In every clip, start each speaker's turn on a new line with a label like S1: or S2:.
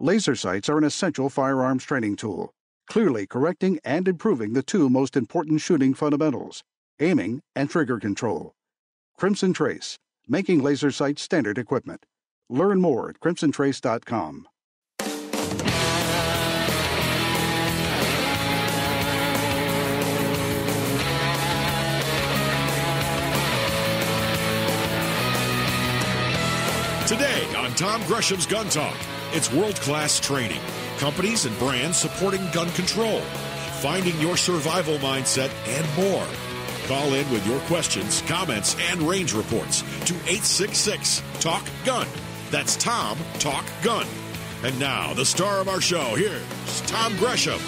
S1: Laser sights are an essential firearms training tool, clearly correcting and improving the two most important shooting fundamentals, aiming and trigger control. Crimson Trace, making laser sights standard equipment. Learn more at crimsontrace.com.
S2: Today on Tom Gresham's Gun Talk, it's world-class training, companies and brands supporting gun control, finding your survival mindset, and more. Call in with your questions, comments, and range reports to 866-TALK-GUN. That's Tom Talk Gun. And now, the star of our show, here's Tom Gresham.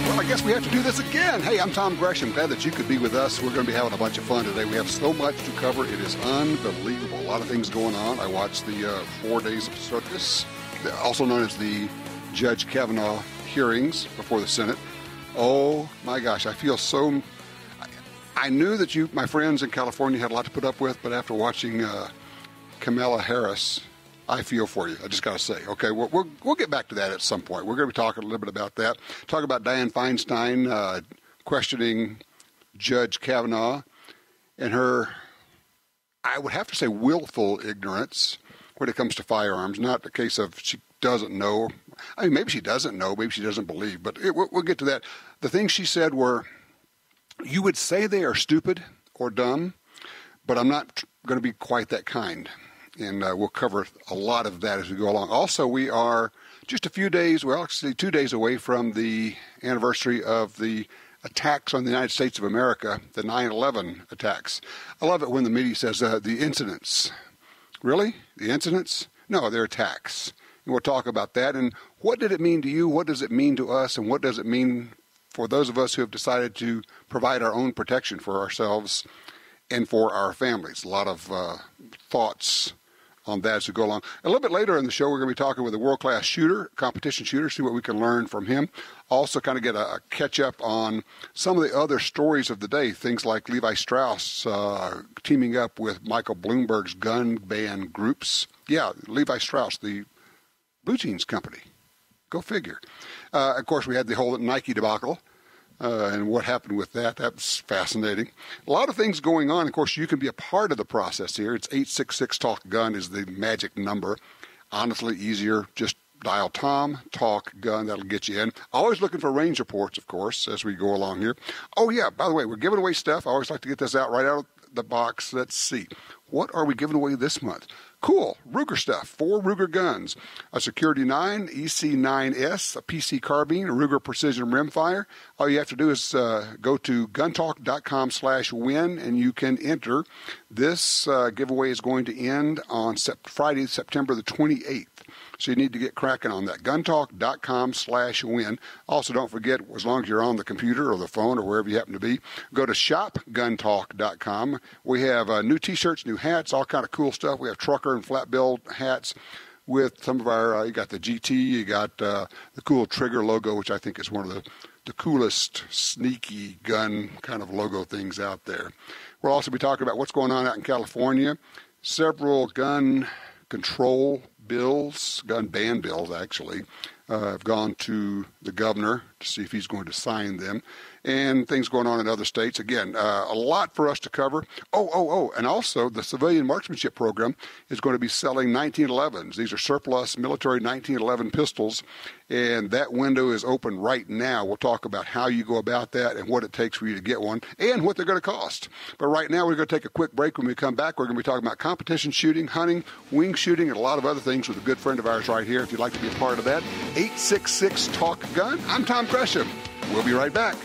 S3: Well, I guess we have to do this again. Hey, I'm Tom Gresham. Glad that you could be with us. We're going to be having a bunch of fun today. We have so much to cover. It is unbelievable. A lot of things going on. I watched the 4 days of circus, also known as the Judge Kavanaugh hearings before the Senate. Oh, my gosh. I feel so... I knew that you, my friends in California, had a lot to put up with, but after watching Kamala Harris... I feel for you. I just got to say. Okay, we'll get back to that at some point. We're going to be talking a little bit about that. Talk about Dianne Feinstein questioning Judge Kavanaugh and her, I would have to say, willful ignorance when it comes to firearms. Not the case of she doesn't know. I mean, maybe she doesn't know. Maybe she doesn't believe. But we'll get to that. The things she said were, you would say they are stupid or dumb, but I'm not going to be quite that kind. And we'll cover a lot of that as we go along. Also, we are just a few days, well, actually 2 days away from the anniversary of the attacks on the United States of America, the 9/11 attacks. I love it when the media says the incidents. Really? The incidents? No, they're attacks. And we'll talk about that. And what did it mean to you? What does it mean to us? And what does it mean for those of us who have decided to provide our own protection for ourselves and for our families? A lot of thoughts on that as we go along. A little bit later in the show, we're going to be talking with a world-class shooter, competition shooter, see what we can learn from him. Also kind of get a catch-up on some of the other stories of the day, things like Levi Strauss teaming up with Michael Bloomberg's gun ban groups. Yeah, Levi Strauss, the blue jeans company. Go figure. Of course, we had the whole Nike debacle. And what happened with that. That was fascinating. A lot of things going on. Of course, you can be a part of the process here. It's 866-TALK-GUN is the magic number. Honestly, easier. Just dial Tom, Talk, Gun. That'll get you in. Always looking for range reports, of course, as we go along here. Oh, yeah, by the way, we're giving away stuff. I always like to get this out right out of the box. Let's see. What are we giving away this month? Cool. Ruger stuff. 4 Ruger guns. A Security 9, EC9S, a PC carbine, a Ruger Precision Rimfire. All you have to do is go to guntalk.com/win, and you can enter. This giveaway is going to end on Friday, September the 28th. So you need to get cracking on that. Guntalk.com/win. Also, don't forget, as long as you're on the computer or the phone or wherever you happen to be, go to shopguntalk.com. We have new T-shirts, new hats, all kind of cool stuff. We have trucker and flat bill hats with some of our, you got the GT, you got the cool Trigger logo, which I think is one of the coolest sneaky gun kind of logo things out there. We'll also be talking about what's going on out in California. Several gun control bills, gun ban bills actually, have gone to the governor to see if he's going to sign them, and things going on in other states. Again, a lot for us to cover. And also the civilian marksmanship program is going to be selling 1911s. These are surplus military 1911 pistols, and that window is open right now. We'll talk about how you go about that and what it takes for you to get one and what they're going to cost. But right now we're going to take a quick break. When we come back, we're going to be talking about competition shooting, hunting, wing shooting, and a lot of other things with a good friend of ours right here. If you'd like to be a part of that, 866-TALK-GUN. I'm Tom Gresham. We'll be right back.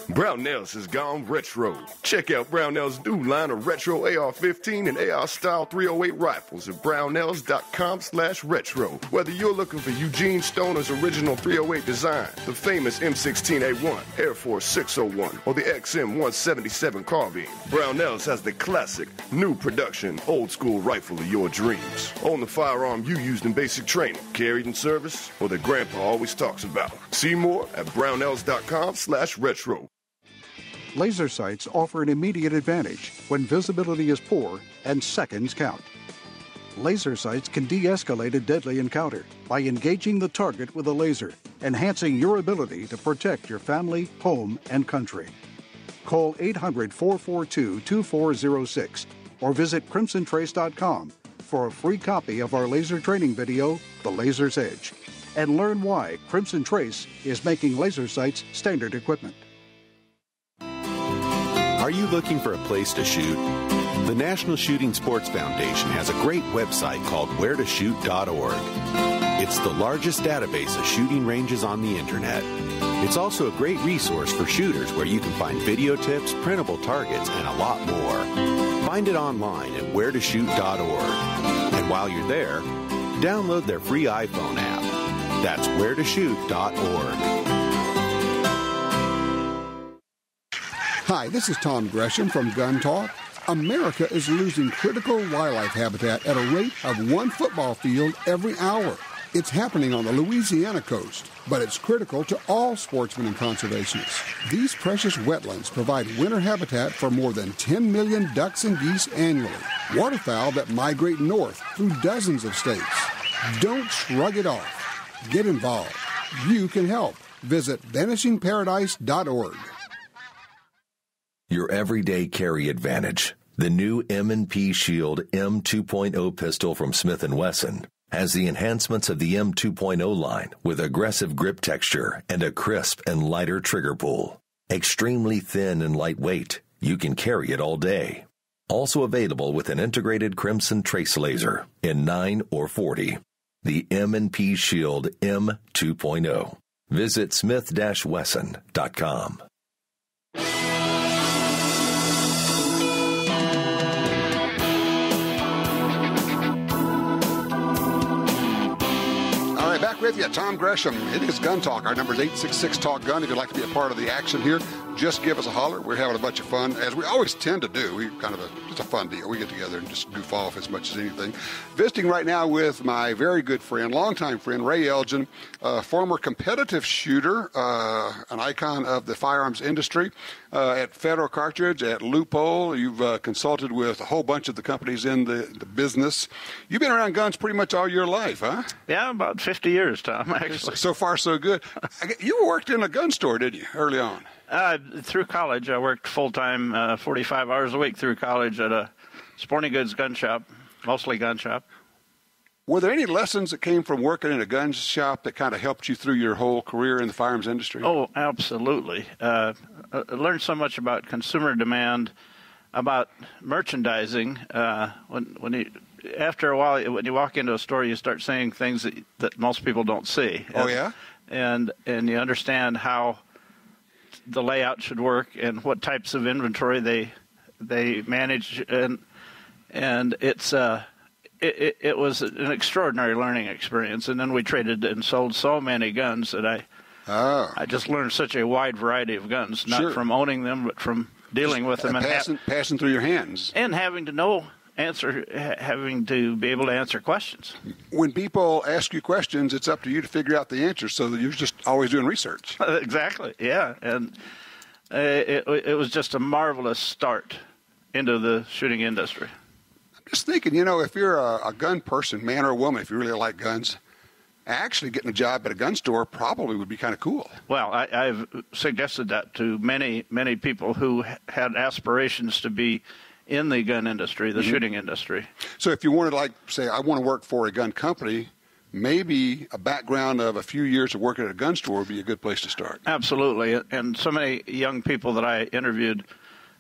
S4: Brownells has gone retro. Check out Brownells' new line of retro AR-15 and AR-style 308 rifles at brownells.com/retro. Whether you're looking for Eugene Stoner's original 308 design, the famous M16A1, Air Force 601, or the XM177 carbine, Brownells has the classic, new production, old-school rifle of your dreams. Own the firearm you used in basic training, carried in service, or that Grandpa always talks about. See more at brownells.com/retro.
S1: Laser sights offer an immediate advantage when visibility is poor and seconds count. Laser sights can de-escalate a deadly encounter by engaging the target with a laser, enhancing your ability to protect your family, home, and country. Call 800-442-2406 or visit crimsontrace.com for a free copy of our laser training video, The Laser's Edge, and learn why Crimson Trace is making laser sights standard equipment.
S5: Are you looking for a place to shoot? The National Shooting Sports Foundation has a great website called wheretoshoot.org. It's the largest database of shooting ranges on the internet. It's also a great resource for shooters where you can find video tips, printable targets, and a lot more. Find it online at wheretoshoot.org. And while you're there, download their free iPhone app. That's wheretoshoot.org.
S3: Hi, this is Tom Gresham from Gun Talk. America is losing critical wildlife habitat at a rate of one football field every hour. It's happening on the Louisiana coast, but it's critical to all sportsmen and conservationists. These precious wetlands provide winter habitat for more than 10 million ducks and geese annually, waterfowl that migrate north through dozens of states. Don't shrug it off. Get involved. You can help. Visit vanishingparadise.org.
S6: Your everyday carry advantage. The new M&P Shield M2.0 pistol from Smith & Wesson has the enhancements of the M2.0 line with aggressive grip texture and a crisp and lighter trigger pull. Extremely thin and lightweight, you can carry it all day. Also available with an integrated Crimson Trace laser in 9 or 40. The M&P Shield M2.0. Visit smith-wesson.com.
S3: Back with you, Tom Gresham. It is Gun Talk. Our number is 866-TALK-GUN. If you'd like to be a part of the action here, just give us a holler. We're having a bunch of fun, as we always tend to do. We just a fun deal. We get together and just goof off as much as anything. Visiting right now with my very good friend, longtime friend, Ray Oeltjen, former competitive shooter, an icon of the firearms industry, at Federal Cartridge, at Loophole. You've consulted with a whole bunch of the companies in the business. You've been around guns pretty much all your life, huh?
S7: Yeah, about 50 years, Tom, actually.
S3: So far, so good. You worked in a gun store, didn't you, early on?
S7: Through college, I worked full-time, 45 hours a week through college at a sporting goods gun shop, mostly gun shop.
S3: Were there any lessons that came from working in a gun shop that kind of helped you through your whole career in the firearms industry?
S7: Oh, absolutely. I learned so much about consumer demand, about merchandising. After a while, when you walk into a store, you start saying things that most people don't see.
S3: Oh, yeah?
S7: And you understand how the layout should work and what types of inventory they manage, and it was an extraordinary learning experience. And then we traded and sold so many guns that I just learned such a wide variety of guns, not from owning them, but from dealing with them and
S3: passing through your hands
S7: and having to having to be able to answer questions.
S3: When people ask you questions, it's up to you to figure out the answers, so that you're just always doing research.
S7: Exactly, yeah. And it was just a marvelous start into the shooting industry.
S3: I'm just thinking, if you're a gun person, man or woman, if you really like guns, actually getting a job at a gun store probably would be kind of cool.
S7: Well, I've suggested that to many, many people who had aspirations to be in the gun industry, the shooting industry.
S3: So if you wanted to, say, I want to work for a gun company, maybe a background of a few years of working at a gun store would be a good place to start.
S7: Absolutely. And so many young people that I interviewed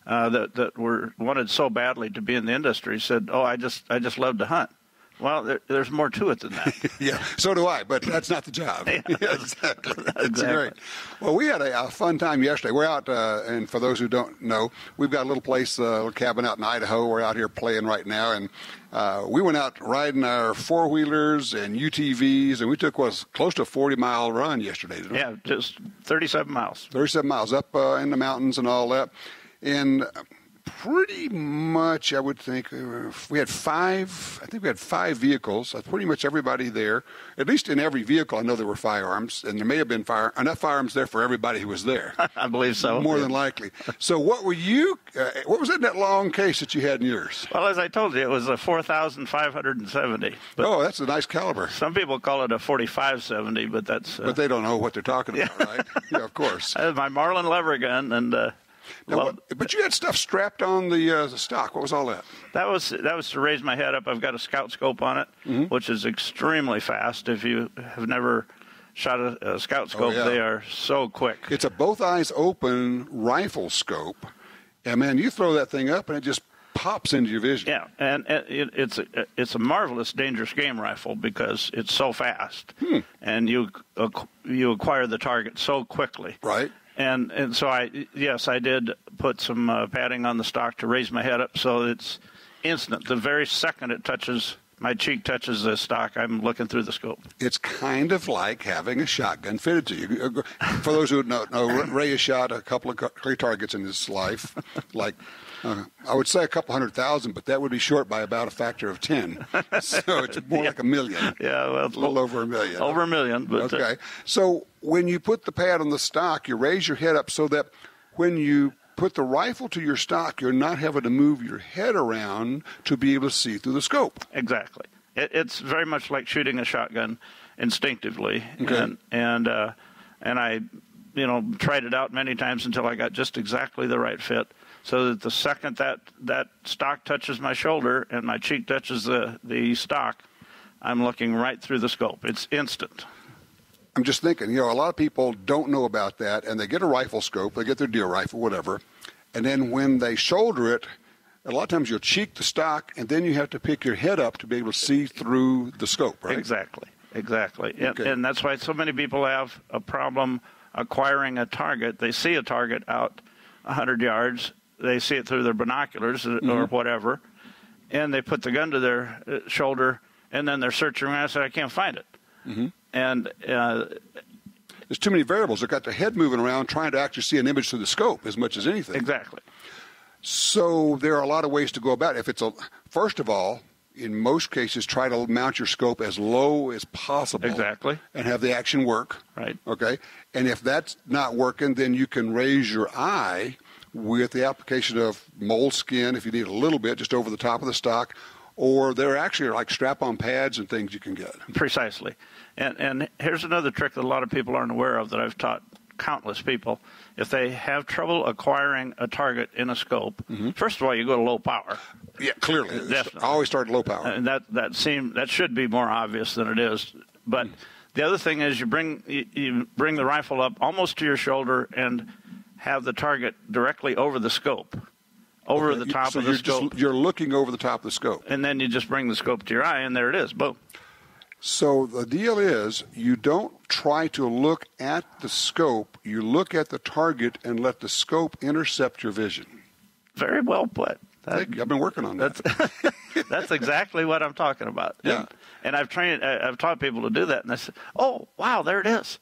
S7: that wanted so badly to be in the industry said, "Oh, I just love to hunt." Well, there's more to it than that.
S3: Yeah, so do I, but that's not the job.
S7: Yeah,
S3: exactly. That's great. Well, we had a fun time yesterday. We're out, and for those who don't know, we've got a little place, a little cabin out in Idaho. We're out here playing right now, and we went out riding our four-wheelers and UTVs, and we took close to a 40-mile run yesterday. Didn't we?
S7: Yeah, just 37 miles.
S3: 37 miles up in the mountains and all that. And pretty much, I would think, we had five vehicles. Pretty much everybody there, at least in every vehicle, I know there were firearms, and there may have been enough firearms there for everybody who was there.
S7: I believe so.
S3: More than likely. So what was in that long case that you had in yours?
S7: Well, as I told you, it was a 4,570.
S3: Oh, that's a nice caliber.
S7: Some people call it a 4570, but that's...
S3: but they don't know what they're talking about, right? Yeah, of course.
S7: I had my Marlin lever gun, and...
S3: but you had stuff strapped on the stock. What was all that?
S7: That was to raise my head up. I've got a scout scope on it, which is extremely fast. If you have never shot a scout scope, they are so quick.
S3: It's a both eyes open rifle scope, and man, you throw that thing up and it just pops into your vision.
S7: Yeah, and it's a marvelous, dangerous game rifle because it's so fast, and you acquire the target so quickly.
S3: Right.
S7: And so I did put some padding on the stock to raise my head up so it's instant. The very second my cheek touches the stock, I'm looking through the scope.
S3: It's kind of like having a shotgun fitted to you. For those who don't know, Ray has shot a couple of clear targets in his life, like I would say a couple 100,000, but that would be short by about a factor of 10. So it's more like 1 million.
S7: Yeah, well, it's
S3: a little over 1 million.
S7: Over 1 million. But,
S3: okay. So when you put the pad on the stock, you raise your head up so that when you put the rifle to your stock, you're not having to move your head around to be able to see through the scope.
S7: Exactly. It's very much like shooting a shotgun instinctively.
S3: Okay.
S7: And I, tried it out many times until I got just exactly the right fit. So that the second that stock touches my shoulder and my cheek touches the stock, I'm looking right through the scope. It's instant.
S3: I'm just thinking, a lot of people don't know about that, and they get a rifle scope, they get their deer rifle, whatever, and then when they shoulder it, a lot of times you'll cheek the stock, and then you have to pick your head up to be able to see through the scope, right?
S7: Exactly.
S3: Okay.
S7: And that's why so many people have a problem acquiring a target. They see a target out 100 yards, they see it through their binoculars or whatever, and they put the gun to their shoulder, and then they're searching around and say, I can't find it.
S3: Mm-hmm.
S7: And
S3: there's too many variables. They've got their head moving around trying to actually see an image through the scope as much as anything.
S7: Exactly.
S3: So there are a lot of ways to go about it. First of all, in most cases, try to mount your scope as low as possible.
S7: Exactly.
S3: And have the action work.
S7: Right.
S3: Okay. And if that's not working, then you can raise your eye with the application of moleskin, if you need a little bit, just over the top of the stock, or there actually are like strap-on pads and things you can get.
S7: Precisely. And here's another trick that a lot of people aren't aware of that I've taught countless people. If they have trouble acquiring a target in a scope, first of all, you go to low power.
S3: Yeah, clearly.
S7: Definitely.
S3: I always start at low power.
S7: And that should be more obvious than it is. But the other thing is you bring the rifle up almost to your shoulder and have the target directly over the scope. Over the top of the scope.
S3: You're looking over the top of the scope.
S7: And then you just bring the scope to your eye, and there it is. Boom.
S3: So the deal is you don't try to look at the scope. You look at the target and let the scope intercept your vision.
S7: Very well put.
S3: I've been working on that.
S7: That's exactly what I'm talking about.
S3: Yeah.
S7: And I've taught people to do that, and they say, oh, wow, there it is.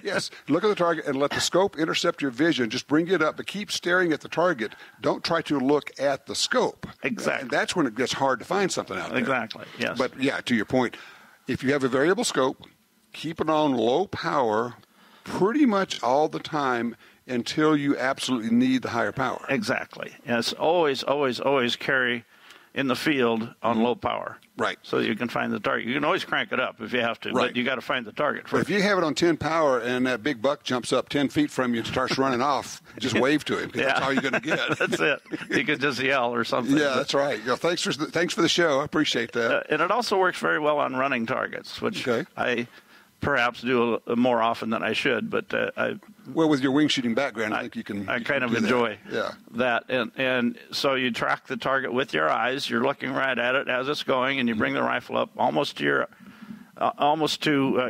S3: Yes, look at the target and let the scope intercept your vision. Just bring it up, but keep staring at the target. Don't try to look at the scope.
S7: Exactly.
S3: And that's when it gets hard to find something out there.
S7: Exactly, yes.
S3: But, yeah, to your point, if you have a variable scope, keep it on low power pretty much all the time until you absolutely need the higher power.
S7: Exactly. Yes, always, always, always carry in the field on low power.
S3: Right.
S7: So you can find the target. You can always crank it up if you have to,
S3: right.
S7: But you got to find the target first.
S3: But if you have it on 10 power and that big buck jumps up 10 feet from you and starts running off, just wave to him. Yeah. That's all you're going to get.
S7: That's it. You can just yell or something.
S3: Yeah, that's right. Thanks for the show. I appreciate that.
S7: And it also works very well on running targets, which perhaps do more often than I should, but
S3: well, with your wing shooting background, I think you can.
S7: I kind of enjoy that, and so you track the target with your eyes. You're looking right at it as it's going, and you bring the rifle up almost to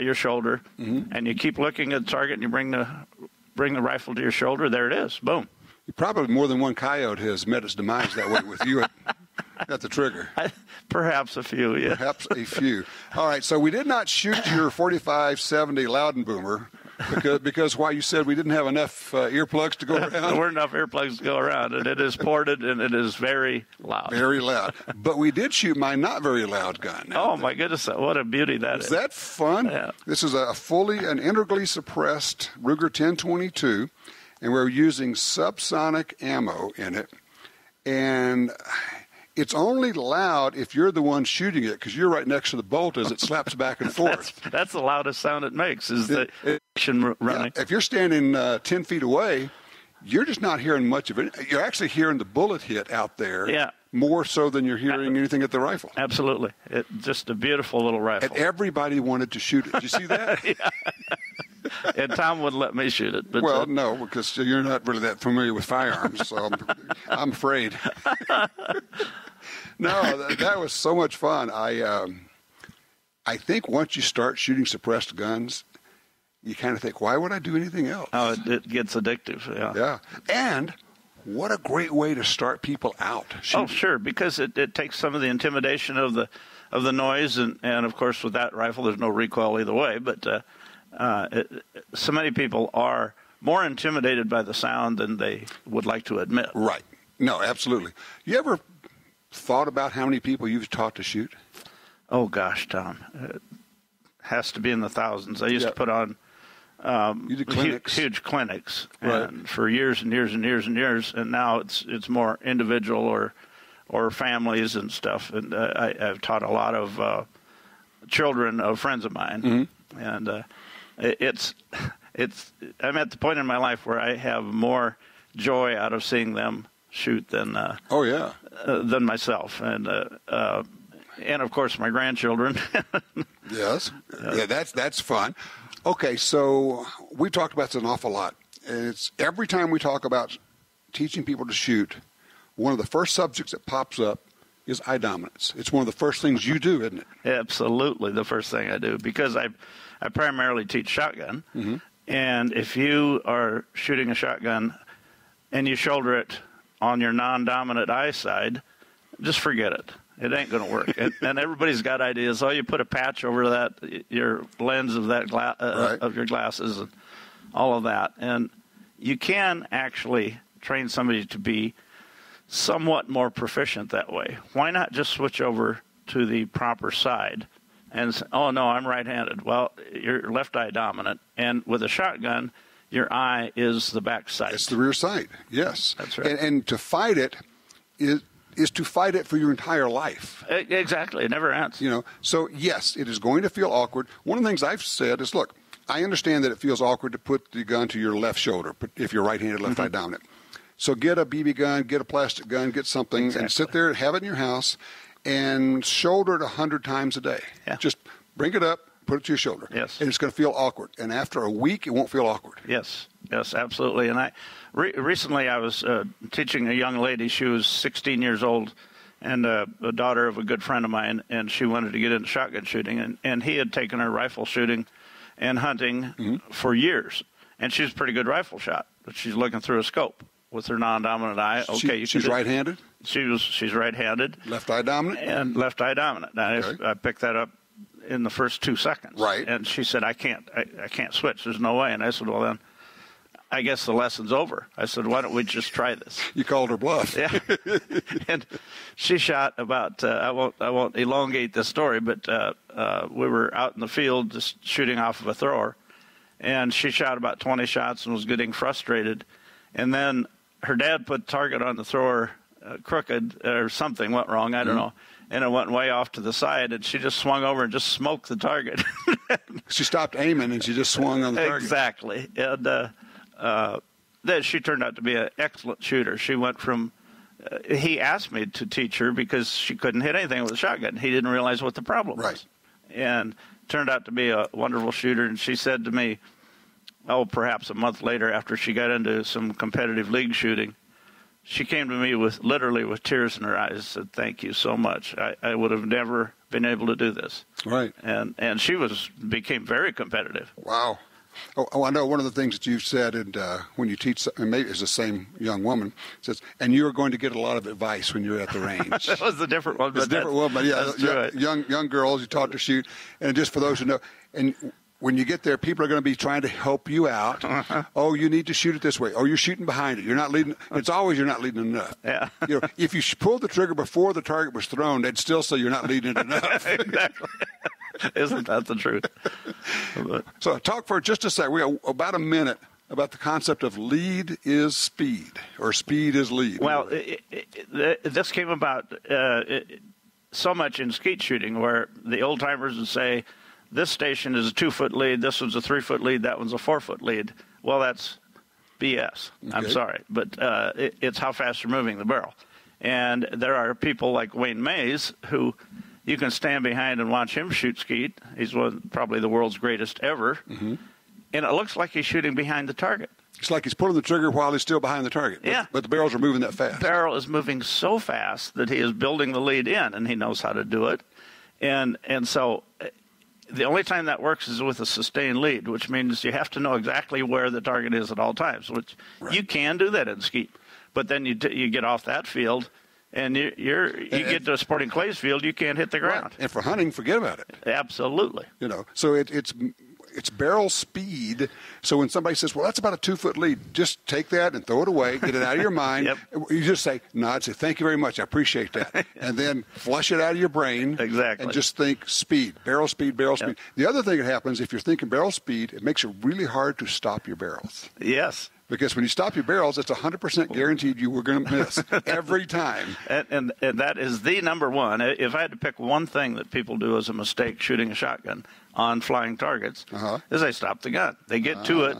S7: your shoulder, and you keep looking at the target, and you bring the rifle to your shoulder. There it is. Boom.
S3: Probably more than one coyote has met its demise that way with you at the trigger.
S7: Perhaps a few, yeah.
S3: Perhaps a few. All right, so we did not shoot your 4570 Loudon Boomer because why you said we didn't have enough earplugs to go around.
S7: There weren't enough earplugs to go around, and it is ported, and it is very loud.
S3: Very loud. But we did shoot my not very loud gun.
S7: Oh, my goodness, what a beauty that is.
S3: Is that fun?
S7: Yeah.
S3: This is an integrally suppressed Ruger 1022, and we're using subsonic ammo in it. And it's only loud if you're the one shooting it because you're right next to the bolt as it slaps back and forth.
S7: That's the loudest sound it makes is the action running.
S3: Yeah, if you're standing 10 feet away, you're just not hearing much of it. You're actually hearing the bullet hit out there more so than you're hearing anything at the rifle.
S7: Absolutely. It's just a beautiful little rifle.
S3: And everybody wanted to shoot it. Did you see that?
S7: And Tom wouldn't let me shoot it. But,
S3: well, no, because you're not really that familiar with firearms, so I'm afraid. No, that was so much fun. I think once you start shooting suppressed guns, you kind of think, why would I do anything else?
S7: Oh, it gets addictive,
S3: Yeah. And what a great way to start people out shooting.
S7: Oh, sure, because it takes some of the intimidation of the noise, and of course with that rifle there's no recoil either way, but so many people are more intimidated by the sound than they would like to admit.
S3: Right. No, absolutely. You ever thought about how many people you've taught to shoot?
S7: Oh, gosh, Tom. It has to be in the thousands. I used to put on
S3: you did clinics.
S7: Huge clinics and for years and years and years and years, and now it's more individual or families and stuff. And I've taught a lot of children of friends of mine, and I'm at the point in my life where I have more joy out of seeing them shoot than than myself, and of course my grandchildren.
S3: Yes, that's fun. Okay, so we talked about this an awful lot. It's every time we talk about teaching people to shoot, one of the first subjects that pops up is eye dominance. It's one of the first things you do, isn't it?
S7: Absolutely, the first thing I do, because I primarily teach shotgun, and if you are shooting a shotgun and you shoulder it on your non-dominant eye side, just forget it. It ain't going to work. And everybody's got ideas. Oh, you put a patch over that, your lens of that of your glasses and all of that. And you can actually train somebody to be somewhat more proficient that way. Why not just switch over to the proper side and say, oh, no, I'm right-handed. Well, you're left eye dominant. And with a shotgun, your eye is the back sight.
S3: It's the rear sight, yes.
S7: That's right.
S3: And to fight it is to fight it for your entire life.
S7: Exactly. It never ends.
S3: So yes, it is going to feel awkward. One of the things I've said is, look, I understand that it feels awkward to put the gun to your left shoulder if you're right-handed, left eye dominant. So get a BB gun, get a plastic gun, get something, and sit there and have it in your house and shoulder it 100 times a day.
S7: Yeah.
S3: Just bring it up, put it to your shoulder.
S7: Yes.
S3: And it's going to feel awkward. And after a week, it won't feel awkward.
S7: Yes, absolutely. And recently I was teaching a young lady. She was 16 years old and a daughter of a good friend of mine, and she wanted to get into shotgun shooting. And he had taken her rifle shooting and hunting for years. And she's a pretty good rifle shot, but she's looking through a scope with her non-dominant eye. Okay,
S3: she's right-handed?
S7: She's right-handed.
S3: Left eye dominant?
S7: And left eye dominant. Now, I picked that up in the first 2 seconds.
S3: Right.
S7: And she said, I can't switch. There's no way. And I said, well, then I guess the lesson's over. I said, why don't we just try this?
S3: You called her bluff.
S7: Yeah. And she shot about, I won't elongate the story, but we were out in the field just shooting off of a thrower. And she shot about 20 shots and was getting frustrated. And then her dad put the target on the thrower crooked, or something went wrong, I don't know. And it went way off to the side, and she just swung over and just smoked the target.
S3: She stopped aiming, and she just swung on the target.
S7: Exactly. And then she turned out to be an excellent shooter. She went from he asked me to teach her because she couldn't hit anything with a shotgun. He didn't realize what the problem was. And turned out to be a wonderful shooter, and she said to me, perhaps a month later after she got into some competitive league shooting, she came to me literally with tears in her eyes and said, "Thank you so much. I would have never been able to do this."
S3: Right.
S7: And she became very competitive.
S3: Wow. Oh, I know one of the things that you've said, and when you teach, and maybe it's the same young woman, says, and you're going to get a lot of advice when you're at the range.
S7: That was a different one.
S3: It's a different one, but young girls you taught to shoot, and just for those who know, and when you get there, people are going to be trying to help you out. Oh, you need to shoot it this way. Oh, you're shooting behind it. You're not leading. It's always you're not leading enough.
S7: Yeah.
S3: If you pulled the trigger before the target was thrown, they'd still say you're not leading it enough.
S7: Exactly. Isn't that the truth?
S3: So talk for just a second. We have about a minute about the concept of lead is speed, or speed is lead.
S7: Well, this came about so much in skeet shooting, where the old timers would say, this station is a 2-foot lead, this one's a 3-foot lead, that one's a 4-foot lead. Well, that's BS. Okay. I'm sorry, but it's how fast you're moving the barrel. And there are people like Wayne Mays who you can stand behind and watch him shoot skeet. He's probably the world's greatest ever. Mm-hmm. And it looks like he's shooting behind the target.
S3: It's like he's pulling the trigger while he's still behind the target.
S7: Yeah.
S3: But the barrels are moving that fast.
S7: The barrel is moving so fast that he is building the lead in, and he knows how to do it. And so the only time that works is with a sustained lead, which means you have to know exactly where the target is at all times, which you can do that in skeet. But then you get off that field, and you get to a sporting clays field, you can't hit the ground.
S3: Right. And for hunting, forget about it.
S7: Absolutely.
S3: So it's barrel speed. So when somebody says, well, that's about a 2-foot lead, just take that and throw it away, get it out of your mind.
S7: Yep.
S3: You just say, nod, say, thank you very much, I appreciate that. And then flush it out of your brain.
S7: Exactly.
S3: And just think speed, barrel speed, barrel speed. The other thing that happens, if you're thinking barrel speed, it makes it really hard to stop your barrels.
S7: Yes.
S3: Because when you stop your barrels, it's 100% guaranteed you were going to miss every time.
S7: And that is the number one. If I had to pick one thing that people do as a mistake shooting a shotgun on flying targets, is they stop the gun. They get to it.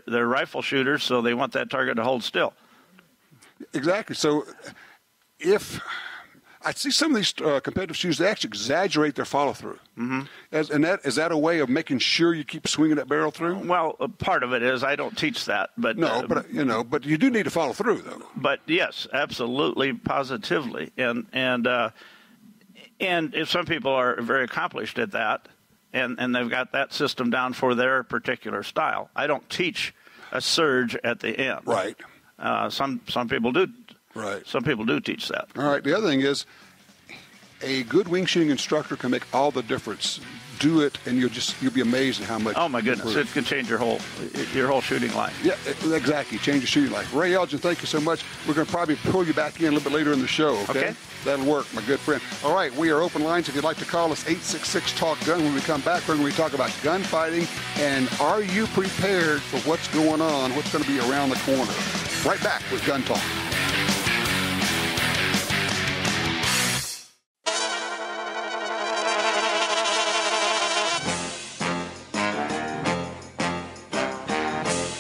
S7: They're rifle shooters, so they want that target to hold still.
S3: Exactly. So if I see some of these competitive shooters, they actually exaggerate their follow-through. Mm-hmm. Is that a way of making sure you keep swinging that barrel through?
S7: Well, part of it is. I don't teach that, but
S3: but you do need to follow through, though.
S7: But yes, absolutely, positively, and if some people are very accomplished at that, and they've got that system down for their particular style. I don't teach a surge at the end.
S3: Right.
S7: Some people do.
S3: Right.
S7: Some people do teach that.
S3: All right. The other thing is, a good wing shooting instructor can make all the difference. Do it, and you'll be amazed at how much.
S7: Oh my goodness! It can change your whole shooting life.
S3: Yeah, exactly. Change your shooting life. Ray Oeltjen, thank you so much. We're going to probably pull you back in a little bit later in the show. Okay. That'll work, my good friend. All right, we are open lines. If you'd like to call us, 866-TALK-GUN. When we come back, we're going to be talking about gunfighting, and are you prepared for what's going on, what's going to be around the corner? Right back with Gun Talk.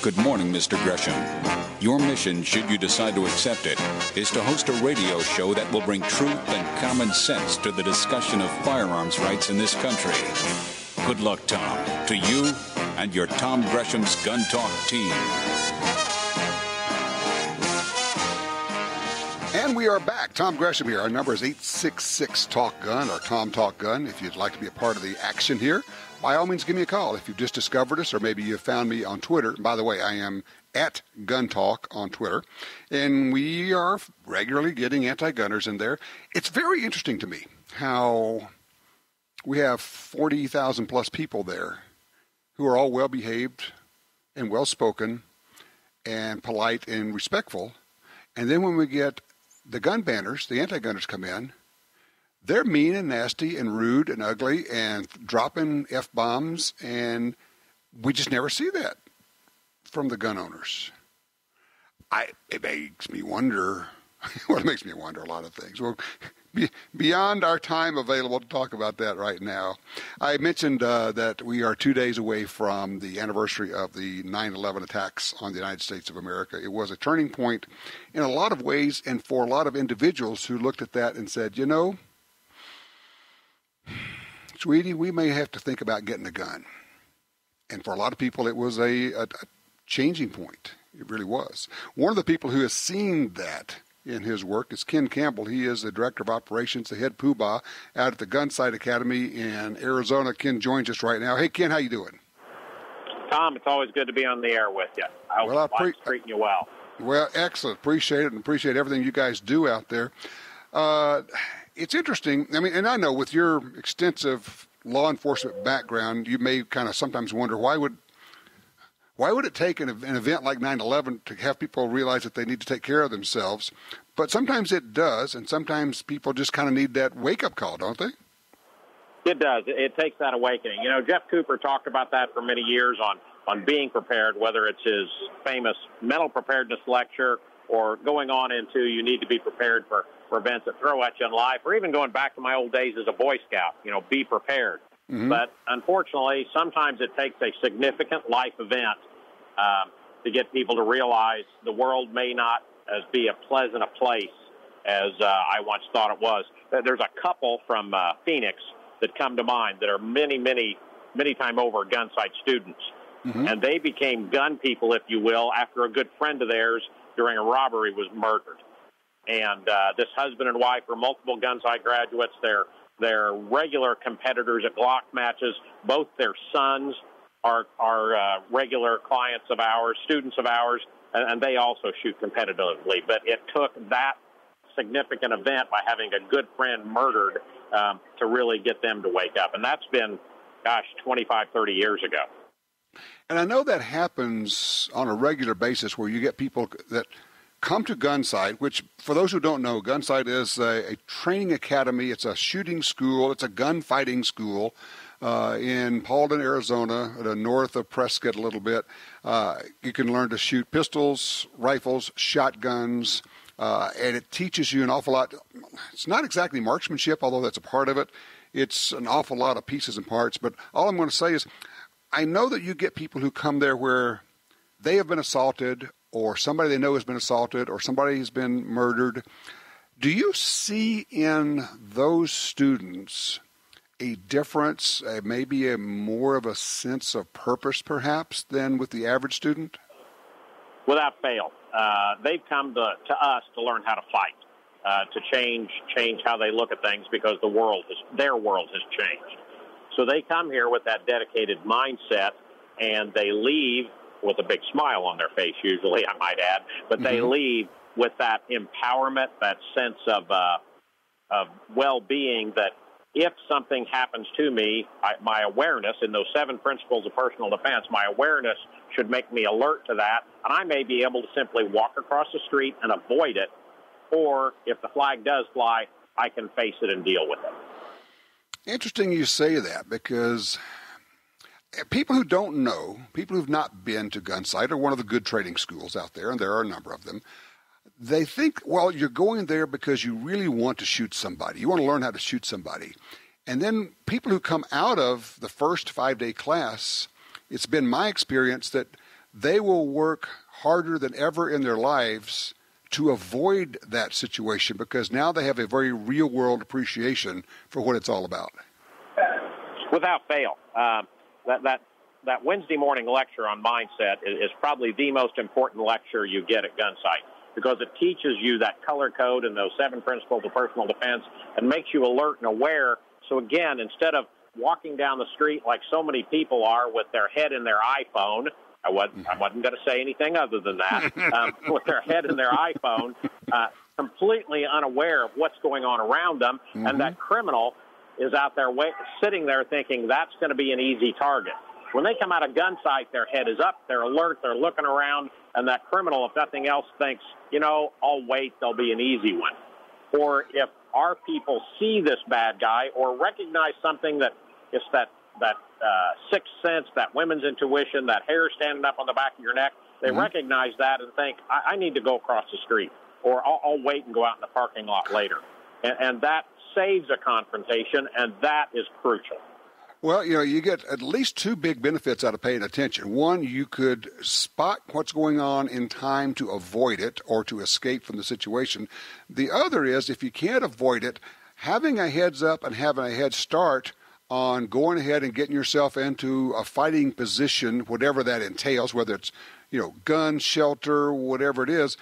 S8: Good morning, Mr. Gresham. Your mission, should you decide to accept it, is to host a radio show that will bring truth and common sense to the discussion of firearms rights in this country. Good luck, Tom, to you and your Tom Gresham's Gun Talk team.
S3: And we are back. Tom Gresham here. Our number is 866-TALK-GUN or Tom Talk Gun. If you'd like to be a part of the action here, by all means, give me a call. If you've just discovered us, or maybe you found me on Twitter. By the way, I am at Gun Talk on Twitter, and we are regularly getting anti-gunners in there. It's very interesting to me how we have 40,000 plus people there who are all well-behaved and well-spoken and polite and respectful. And then when we get the gun banners, the anti-gunners come in, they're mean and nasty and rude and ugly and dropping F-bombs, and we just never see that from the gun owners. It makes me wonder. Well, it makes me wonder a lot of things. Well, beyond our time available to talk about that right now, I mentioned that we are 2 days away from the anniversary of the 9/11 attacks on the United States of America. It was a turning point in a lot of ways, and for a lot of individuals who looked at that and said, Sweetie, we may have to think about getting a gun. And for a lot of people, it was a changing point. It really was. One of the people who has seen that in his work is Ken Campbell. He is the Director of Operations, the head poobah out at the Gunsite Academy in Arizona. Ken joins us right now. Hey, Ken, how you doing?
S9: Tom, it's always good to be on the air with you. I hope life's treating you well.
S3: Well, excellent. Appreciate it, and appreciate everything you guys do out there. It's interesting. I mean, and I know with your extensive law enforcement background, you may kind of sometimes wonder why would it take an event like 9/11 to have people realize that they need to take care of themselves? But sometimes it does, and sometimes people just kind of need that wake-up call, don't they?
S9: It does. It takes that awakening. You know, Jeff Cooper talked about that for many years on being prepared, whether it's his famous mental preparedness lecture or going on into you need to be prepared for events that throw at you in life, or even going back to my old days as a Boy Scout, you know, be prepared. Mm-hmm. But unfortunately, sometimes it takes a significant life event to get people to realize the world may not as be a pleasant a place as I once thought it was. There's a couple from Phoenix that come to mind that are many time over Gunsite students. Mm-hmm. And they became gun people, if you will, after a good friend of theirs during a robbery was murdered. And this husband and wife are multiple Gunsite graduates. They're regular competitors at Glock matches. Both their sons are regular clients of ours, students of ours, and they also shoot competitively. But it took that significant event by having a good friend murdered to really get them to wake up. And that's been, 25, 30 years ago.
S3: And I know that happens on a regular basis where you get people that come to Gunsite, which, for those who don't know, Gunsite is a training academy. It's a shooting school. It's a gunfighting school in Paulden, Arizona, north of Prescott a little bit. You can learn to shoot pistols, rifles, shotguns, and it teaches you an awful lot. It's not exactly marksmanship, although that's a part of it. It's an awful lot of pieces and parts. But all I'm going to say is I know that you get people who come there where they have been assaulted or somebody they know has been assaulted or somebody has been murdered. Do you see in those students a difference, maybe more of a sense of purpose perhaps than with the average student?
S9: Without fail. They've come to us to learn how to fight, to change how they look at things because their world has changed. So they come here with that dedicated mindset, and they leave with a big smile on their face, usually, I might add. But they leave with that empowerment, that sense of well-being that if something happens to me, my awareness in those 7 principles of personal defense, my awareness should make me alert to that, and I may be able to simply walk across the street and avoid it, or if the flag does fly, I can face it and deal with it.
S3: Interesting you say that, because people who don't know, people who've not been to Gunsite or one of the good training schools out there, and there are a number of them, they think, well, you're going there because you really want to shoot somebody. You want to learn how to shoot somebody. And then people who come out of the first 5-day class, it's been my experience that they will work harder than ever in their lives to avoid that situation because now they have a very real-world appreciation for what it's all about.
S9: Without fail. That Wednesday morning lecture on mindset is probably the most important lecture you get at Gunsite because it teaches you that color code and those 7 principles of personal defense and makes you alert and aware. So, again, instead of walking down the street like so many people are with their head in their iPhone, I wasn't going to say anything other than that, with their head in their iPhone, completely unaware of what's going on around them, and that criminal is out there sitting there thinking that's going to be an easy target. When they come out of Gunsite, their head is up, they're alert, they're looking around, and that criminal, if nothing else, thinks, I'll wait, there'll be an easy one. Or if our people see this bad guy or recognize something that is that sixth sense, that women's intuition, that hair standing up on the back of your neck, they recognize that and think, I need to go across the street, or I'll wait and go out in the parking lot later. And that saves a confrontation, and that is crucial.
S3: Well, you get at least 2 big benefits out of paying attention. One, you could spot what's going on in time to avoid it or to escape from the situation. The other is, if you can't avoid it, having a heads up and having a head start on going ahead and getting yourself into a fighting position, whatever that entails, whether it's, gun, shelter, whatever it is,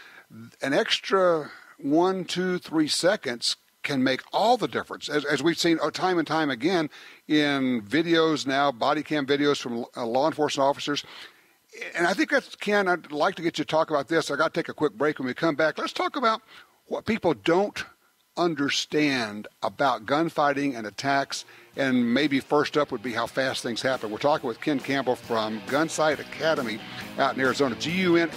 S3: an extra 1, 2, 3 seconds can make all the difference. As we've seen time and time again in videos now, body cam videos from law enforcement officers. And I think that's, Ken, I'd like to get you to talk about this. I got to take a quick break. When we come back, let's talk about what people don't understand about gunfighting and attacks. And maybe first up would be how fast things happen. We're talking with Ken Campbell from Gunsite Academy out in Arizona, GUNSITE.com.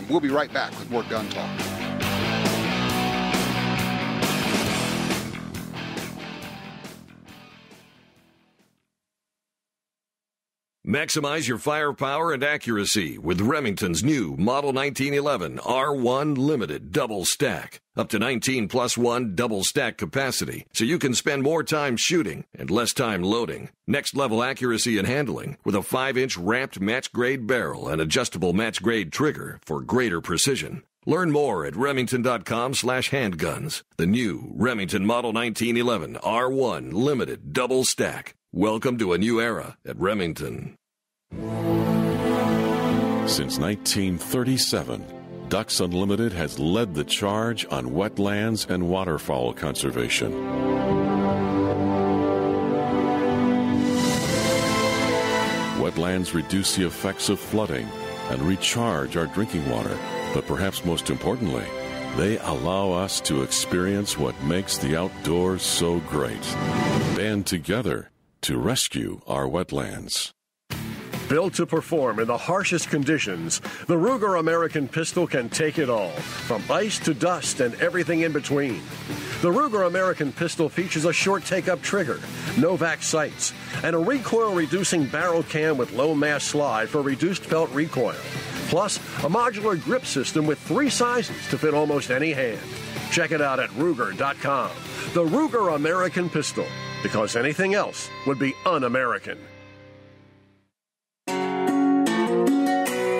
S3: We'll be right back with more Gun Talk.
S2: Maximize your firepower and accuracy with Remington's new Model 1911 R1 Limited Double Stack. Up to 19+1 double stack capacity, so you can spend more time shooting and less time loading. Next level accuracy and handling with a 5-inch ramped match-grade barrel and adjustable match-grade trigger for greater precision. Learn more at Remington.com/handguns. The new Remington Model 1911 R1 Limited Double Stack. Welcome to a new era at Remington.
S10: Since 1937, Ducks Unlimited has led the charge on wetlands and waterfowl conservation. Wetlands reduce the effects of flooding and recharge our drinking water. But perhaps most importantly, they allow us to experience what makes the outdoors so great. Band together to rescue our wetlands.
S11: Built to perform in the harshest conditions, the Ruger American pistol can take it all, from ice to dust and everything in between. The Ruger American pistol features a short take-up trigger, Novak sights, and a recoil-reducing barrel cam with low-mass slide for reduced felt recoil. Plus, a modular grip system with 3 sizes to fit almost any hand. Check it out at Ruger.com. The Ruger American pistol, because anything else would be un-American.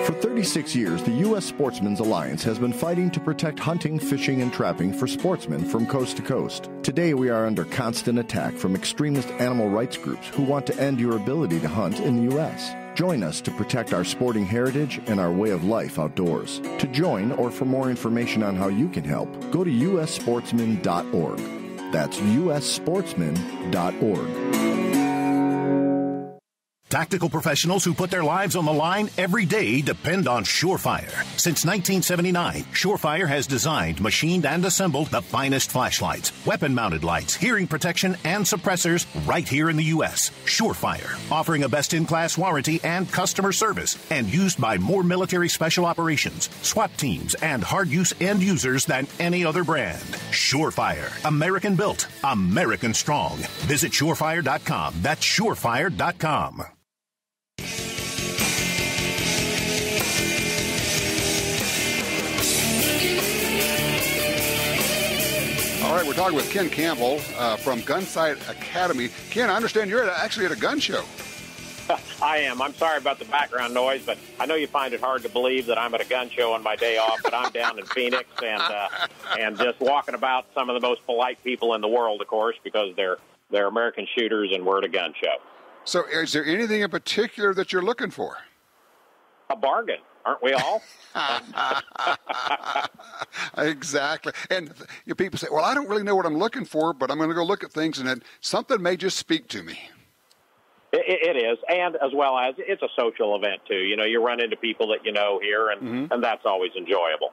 S12: For 36 years, the U.S. Sportsmen's Alliance has been fighting to protect hunting, fishing, and trapping for sportsmen from coast to coast. Today, we are under constant attack from extremist animal rights groups who want to end your ability to hunt in the U.S. Join us to protect our sporting heritage and our way of life outdoors. To join or for more information on how you can help, go to ussportsman.org. That's ussportsman.org.
S13: Tactical professionals who put their lives on the line every day depend on Surefire. Since 1979, Surefire has designed, machined, and assembled the finest flashlights, weapon-mounted lights, hearing protection, and suppressors right here in the U.S. Surefire, offering a best-in-class warranty and customer service, and used by more military special operations, SWAT teams, and hard-use end users than any other brand. Surefire, American-built, American-strong. Visit Surefire.com. That's Surefire.com.
S3: All right, we're talking with Ken Campbell from Gunsite Academy. Ken, I understand you're actually at a gun show.
S9: I am. I'm sorry about the background noise, but I know you find it hard to believe that I'm at a gun show on my day off, but I'm down in Phoenix and just walking about some of the most polite people in the world, of course, because they're American shooters and we're at a gun show.
S3: So is there anything in particular that you're looking for?
S9: A bargain, aren't we all?
S3: Exactly. And people say, well, I don't really know what I'm looking for, but I'm going to go look at things, and then something may just speak to me.
S9: It is, and as well as it's a social event, too. You know, you run into people that you know here, and that's always enjoyable.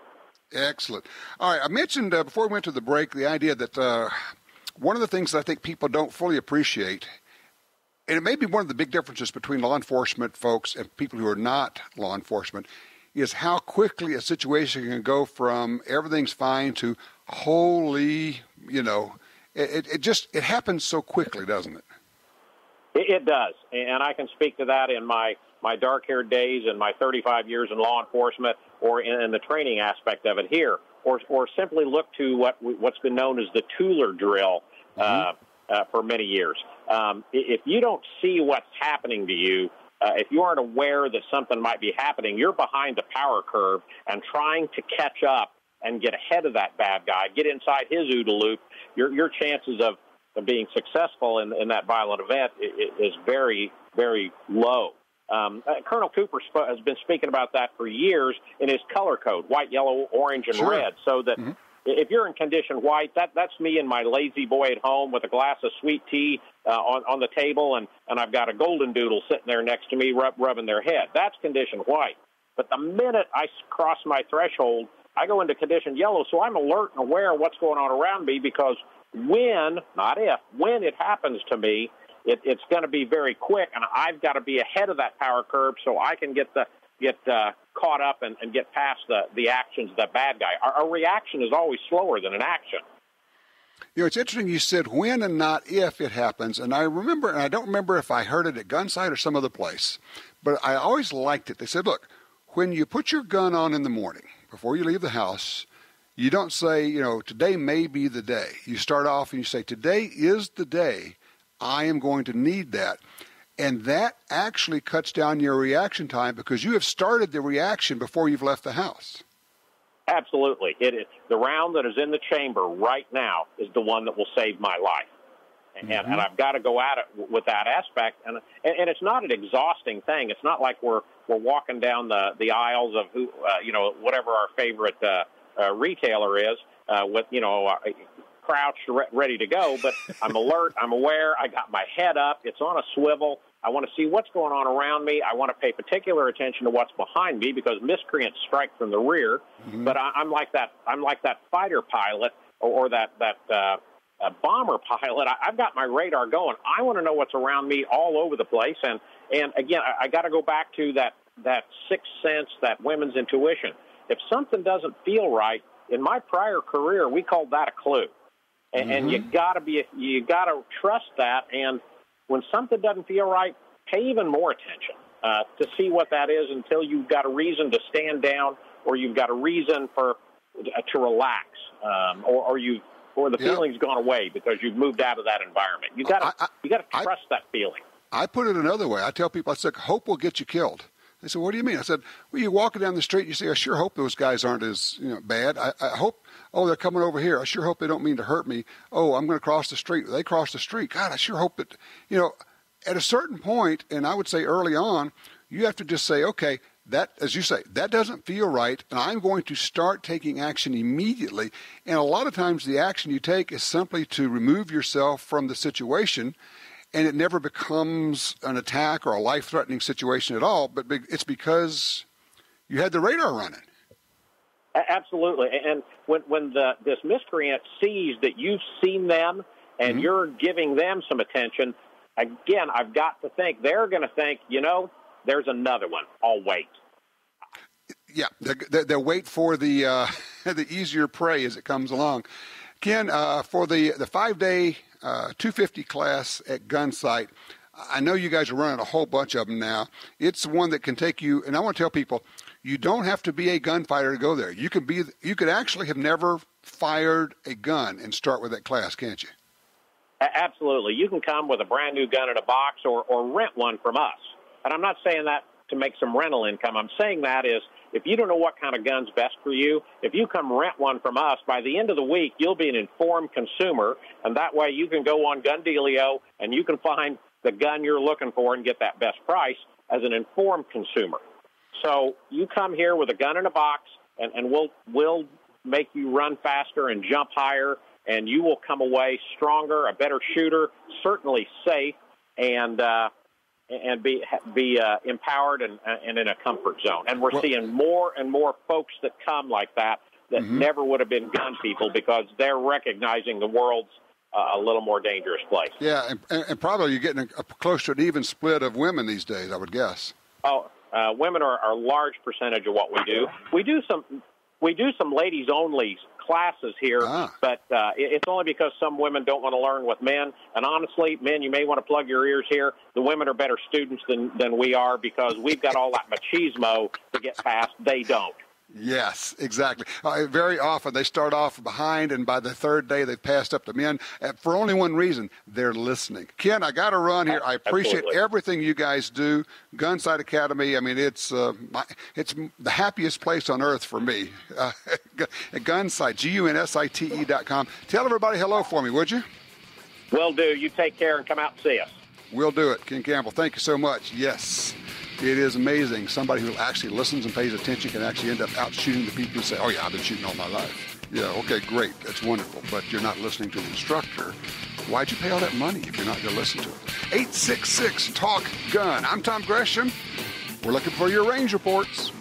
S3: Excellent. All right, I mentioned before we went to the break the idea that one of the things that I think people don't fully appreciate, and it may be one of the big differences between law enforcement folks and people who are not law enforcement, is how quickly a situation can go from everything's fine to holy, it happens so quickly, doesn't it?
S9: It does, and I can speak to that in my dark-haired days and my 35 years in law enforcement, or in the training aspect of it here, or simply look to what's been known as the Tooler drill for many years. If you don't see what's happening to you, if you aren't aware that something might be happening, you're behind the power curve and trying to catch up and get ahead of that bad guy, get inside his OODA loop. Your chances of being successful in that violent event is very, very low. Colonel Cooper has been speaking about that for years in his color code, white, yellow, orange, and red, so that if you're in condition white, that's me and my lazy boy at home with a glass of sweet tea on the table, and I've got a golden doodle sitting there next to me rubbing their head. That's condition white. But the minute I cross my threshold, I go into condition yellow, so I'm alert and aware of what's going on around me, because when, not if, when it happens to me, it's going to be very quick, and I've got to be ahead of that power curve so I can get caught up and get past the actions of the bad guy. Our reaction is always slower than an action.
S3: You know, it's interesting you said when and not if it happens, and I remember, and I don't remember if I heard it at Gunsite or some other place, but I always liked it. They said, look, when you put your gun on in the morning before you leave the house, you don't say, you know, today may be the day. You start off and you say, today is the day I am going to need that. And that actually cuts down your reaction time because you have started the reaction before you've left the house.
S9: Absolutely. It is. The round that is in the chamber right now is the one that will save my life. And I've got to go at it with that aspect. And it's not an exhausting thing. It's not like we're walking down the aisles of whatever our favorite retailer is with, crouched, ready to go, but I'm alert, I'm aware, I got my head up, it's on a swivel, I want to see what's going on around me, I want to pay particular attention to what's behind me because miscreants strike from the rear, but I'm like that fighter pilot or that bomber pilot. I've got my radar going. I want to know what's around me all over the place, and again, I got to go back to that sixth sense, that women's intuition. If something doesn't feel right, in my prior career, we called that a clue. And you got to trust that. And when something doesn't feel right, pay even more attention to see what that is until you've got a reason to stand down, or you've got a reason to relax, or the feeling's gone away because you've moved out of that environment. You got to trust that feeling. I put it another way. I tell people, I said, hope will get you killed. They said, what do you mean? I said, well, you're walking down the street and you say, I sure hope those guys aren't as bad. I hope, they're coming over here. I sure hope they don't mean to hurt me. I'm going to cross the street. They cross the street. God, I sure hope that, at a certain point, and I would say early on, you have to just say, okay, that, as you say, that doesn't feel right, and I'm going to start taking action immediately. And a lot of times the action you take is simply to remove yourself from the situation, and it never becomes an attack or a life-threatening situation at all, but it's because you had the radar running. Absolutely. And when this miscreant sees that you've seen them and you're giving them some attention, again, I've got to think, they're going to think, there's another one. I'll wait. Yeah, they'll wait for the easier prey as it comes along. Ken, for the 5-day 250 class at Gunsite, I know you guys are running a whole bunch of them now. It's one that can take you, and I want to tell people, you don't have to be a gunfighter to go there. You could actually have never fired a gun and start with that class, can't you? Absolutely. You can come with a brand new gun in a box or rent one from us. And I'm not saying that to make some rental income. I'm saying that is, if you don't know what kind of gun's best for you, if you come rent one from us, by the end of the week, you'll be an informed consumer, and that way you can go on Gun Dealio and you can find the gun you're looking for and get that best price as an informed consumer. So you come here with a gun in a box, and we'll make you run faster and jump higher, and you will come away stronger, a better shooter, certainly safe, and be empowered and in a comfort zone. And we're seeing more and more folks that come like that never would have been gun people because they're recognizing the world's a little more dangerous place. Yeah, and probably you're getting close to an even split of women these days, I would guess. Women are a large percentage of what we do. We do some ladies only classes here, but it's only because some women don't want to learn with men. And honestly, men, you may want to plug your ears here. The women are better students than we are because we've got all that machismo to get past. They don't. Yes, exactly. Very often they start off behind, and by the third day they've passed up to men for only one reason: they're listening. Ken, I got to run here. I appreciate everything you guys do. Gunsite Academy, I mean, it's the happiest place on earth for me. Gunsite, GUNSITE.com. Tell everybody hello for me, would you? Will do. You take care and come out and see us.
S3: We'll do it. Ken Campbell, thank you so much. Yes, it is amazing. Somebody who actually listens and pays attention can actually end up out shooting the people who say, oh, yeah, I've been shooting all my life. Yeah, okay, great. That's wonderful. But you're not listening to the instructor. Why'd you pay all that money if you're not going to listen to it? 866-TALK-GUN. I'm Tom Gresham. We're looking for your range reports.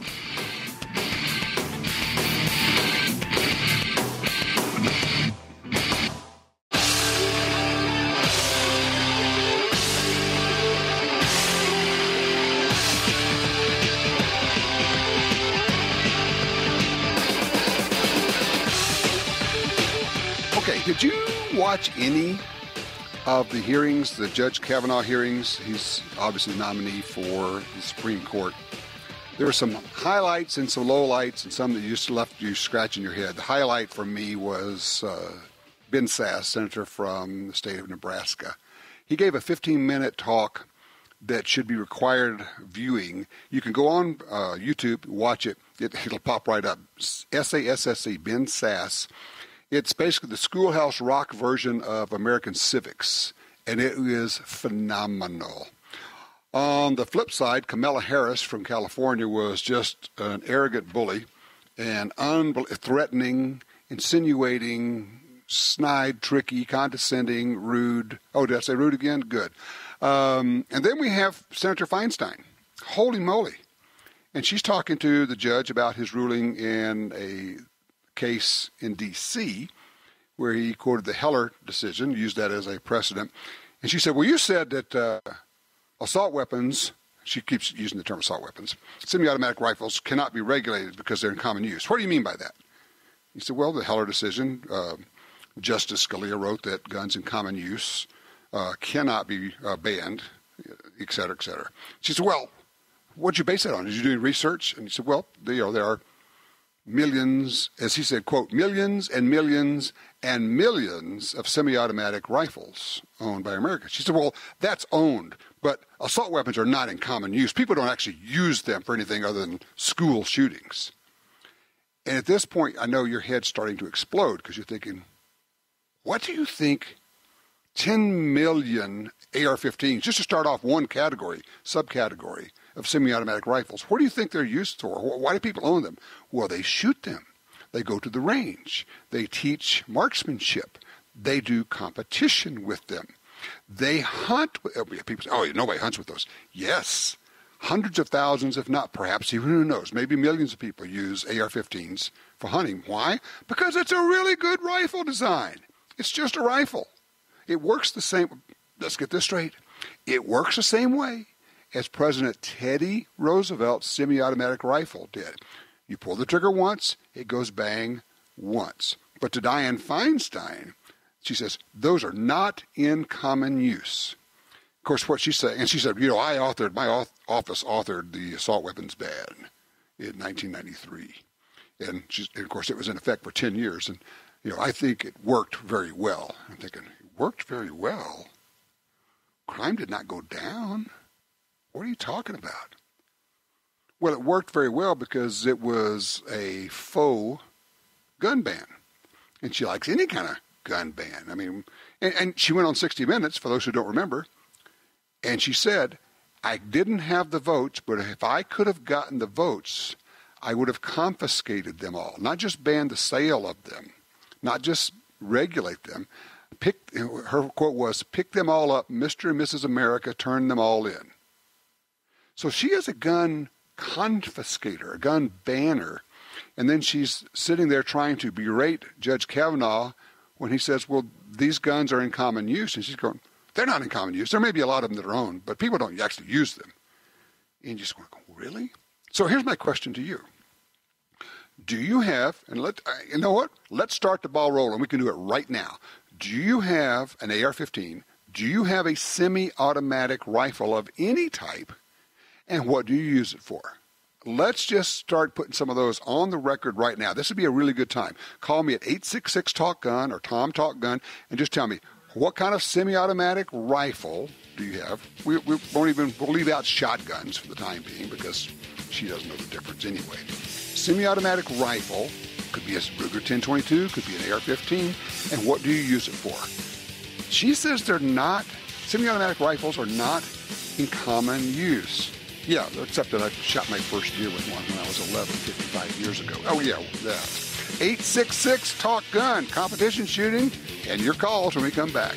S3: Did you watch any of the hearings, the Judge Kavanaugh hearings? He's obviously nominee for the Supreme Court. There were some highlights and some lowlights and some that just left you scratching your head. The highlight for me was Ben Sasse, senator from the state of Nebraska. He gave a 15-minute talk that should be required viewing. You can go on YouTube, watch it. It'll pop right up. SASSE, Ben Sasse. It's basically the Schoolhouse Rock version of American Civics, and it is phenomenal. On the flip side, Kamala Harris from California was just an arrogant bully and threatening, insinuating, snide, tricky, condescending, rude. Oh, did I say rude again? Good. And then we have Senator Feinstein. Holy moly. And she's talking to the judge about his ruling in a case in D.C. where he quoted the Heller decision, used that as a precedent. And she said, well, you said that assault weapons, she keeps using the term assault weapons, semi-automatic rifles cannot be regulated because they're in common use. What do you mean by that? He said, well, the Heller decision, Justice Scalia wrote that guns in common use cannot be banned, et cetera, et cetera. She said, well, what'd you base that on? Did you do research? And he said, well, there are millions, as he said, quote, millions and millions and millions of semi-automatic rifles owned by America. She said, well, that's owned, but assault weapons are not in common use. People don't actually use them for anything other than school shootings. And at this point, I know your head's starting to explode because you're thinking, what do you think 10 million AR-15s, just to start off one category, subcategory of semi-automatic rifles, what do you think they're used for? Why do people own them? Well, they shoot them. They go to the range. They teach marksmanship. They do competition with them. They hunt. People say, oh, nobody hunts with those. Yes. Hundreds of thousands, if not perhaps even, who knows, maybe millions of people use AR-15s for hunting. Why? Because it's a really good rifle design. It's just a rifle. It works the same. Let's get this straight. It works the same way as President Teddy Roosevelt's semi-automatic rifle did. You pull the trigger once, it goes bang once. But to Dianne Feinstein, she says, those are not in common use. Of course, what she said, and she said, my office authored the assault weapons ban in 1993. And of course, it was in effect for 10 years. And, I think it worked very well. I'm thinking, it worked very well? Crime did not go down? What are you talking about? Well, it worked very well because it was a faux gun ban. And she likes any kind of gun ban. I mean, and she went on 60 Minutes, for those who don't remember, and she said, I didn't have the votes, but if I could have gotten the votes, I would have confiscated them all. Not just banned the sale of them, not just regulate them. Her quote was, pick them all up, Mr. and Mrs. America, turn them all in. So she is a gun confiscator, a gun banner, and then she's sitting there trying to berate Judge Kavanaugh when he says, well, these guns are in common use. And she's going, they're not in common use. There may be a lot of them that are owned, but people don't actually use them. And you just go, really? So here's my question to you. Do you have, and you know what? Let's start the ball rolling. We can do it right now. Do you have an AR-15? Do you have a semi-automatic rifle of any type? And what do you use it for? Let's just start putting some of those on the record right now. This would be a really good time. Call me at 866-TALK-GUN or Tom Talk Gun and just tell me, what kind of semi-automatic rifle do you have? We'll leave out shotguns for the time being because she doesn't know the difference anyway. Semi-automatic rifle, could be a Ruger 1022, could be an AR-15, and what do you use it for? she says they're not, semi-automatic rifles are not in common use. Yeah, except that I shot my first deer with one when I was 11, 55 years ago. Oh, yeah, that. 866-TALK-GUN, competition shooting, and your calls when we come back.